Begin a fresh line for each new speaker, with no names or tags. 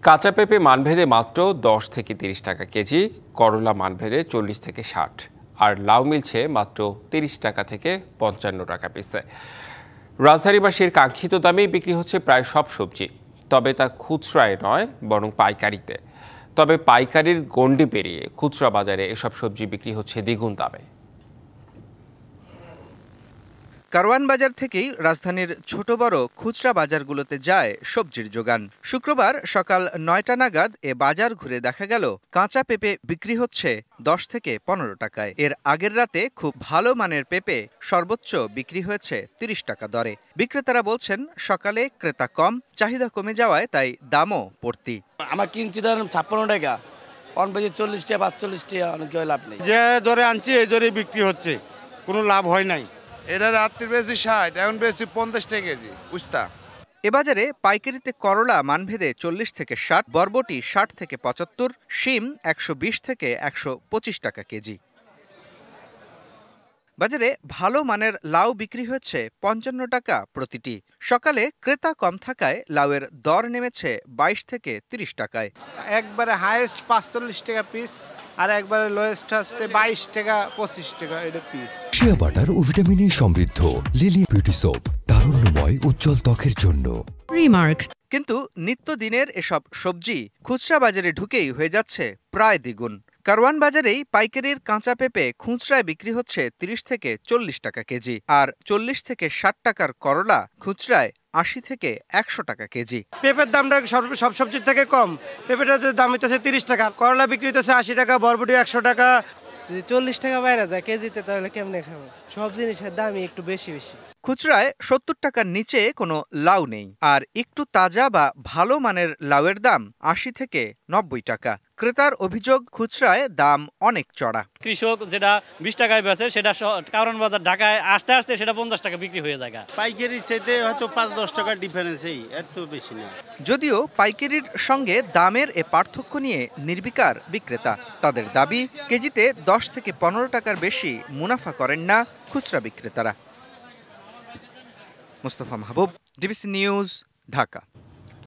কাঁচা পেঁপে মানভেদে মাত্র 10 থেকে 30 টাকা কেজি, করলা মানভেদে 40 থেকে 60, আর লাউ মিলছে মাত্র 30 টাকা থেকে 55 টাকা পিসে। রাজধানীবাসীর কাঙ্ক্ষিত দামেই বিক্রি হচ্ছে প্রায় সব সবজি, তবে তা খুচরায় নয় বরং পাইকারিতে। তবে পাইকারির গণ্ডি পেরিয়ে খুচরা বাজারে এসব সবজি বিক্রি হচ্ছে দ্বিগুণ দামে।
কারওয়ান বাজার থেকেই রাজধানীর ছোট বড় খুচরা বাজারগুলোতে যায় সবজির যোগান। শুক্রবার সকাল 9টা নাগাদ এ বাজার ঘুরে দেখা গেল কাঁচা পেঁপে বিক্রি হচ্ছে 10 থেকে 15 টাকায়। এর আগের রাতে খুব ভালো মানের পেঁপে সর্বোচ্চ বিক্রি হয়েছে 30 টাকা দরে। বিক্রেতারা বলছেন সকালে ক্রেতা কম, চাহিদা কমে যাওয়ায় তাই দামও পড়তি।
আমার কিনছি ধরেন 56 টাকা, অন বেজে 40 টাকা 45 টাকা, অনেক লাভ নেই।
যে দরে আনছি এই দরে বিক্রি হচ্ছে, কোনো লাভ হয় নাই।
এটা রাত্রি বেশি 60, এখন বেশি 50 টাকা কেজি উস্তা।
এ বাজারে পাইকারিতে করলা মানভেদে 40 থেকে 60, বরবটি 60 থেকে 75, শিম 120 থেকে 125 টাকা কেজি। বাজারে ভালো মানের লাউ বিক্রি হয়েছে 55 টাকা প্রতিটি। সকালে ক্রেতা কম থাকায় লাউয়ের দর নেমেছে 22 থেকে 30 টাকায়।
একবারে হাইয়েস্ট 45 টাকা পিস, আর একবারে লোয়েস্ট হচ্ছে 22 টাকা 25 টাকা এটা পিস।
শিয়া বাটার ও ভিটামিনে সমৃদ্ধ লিলি বিউটি সোপ, তারুণ্যময় উজ্জ্বল ত্বকের জন্য।
রিমার্ক।
কিন্তু নিত্যদিনের এসব সবজি খুচরা বাজারে ঢুকেই হয়ে যাচ্ছে প্রায় দ্বিগুণ। কারওয়ান বাজারেই পাইকারির কাঁচা পেঁপে খুচরায় বিক্রি হচ্ছে 30 থেকে 40 টাকা কেজি, আর 40 থেকে 60 টাকার করলা খুচরায় 80 থেকে 100 টাকা কেজি।
পেঁপের দামটা সব সবজির থেকে কম। পেঁপেটার দাম হইতেছে 30 টাকা, করলা বিক্রি হইতেছে 80 টাকা, বরবটি 100 টাকা।
যদি 40 টাকা বাইরে যায় কেজিতে, তাহলে কেমনে খাবো? সব জিনিসের দামই একটু বেশি।
খুচরায় 70 টাকার নিচে কোনো লাউ নেই, আর একটু তাজা বা ভালো মানের লাউয়ের দাম 80 থেকে 90 টাকা। ক্রেতার অভিযোগ, খুচরায় দাম অনেক চড়া।
কৃষক যেটা 20 টাকায় বেচে সেটা কারওয়ান বাজার ঢাকায় আসতে আসতে সেটা 50 টাকা বিক্রি হয়ে যায়।
পাইকারি চাইতে হয়তো 5-10 টাকার ডিফারেন্সই, এর তো বেশি না।
যদিও পাইকারির সঙ্গে দামের এ পার্থক্য নিয়ে নির্বিকার বিক্রেতা। তাদের দাবি, কেজিতে 10 থেকে 15 টাকার বেশি মুনাফা করেন না খুচরা বিক্রেতারা। মুস্তফা মাহবুব, ডিবিসি নিউজ, ঢাকা।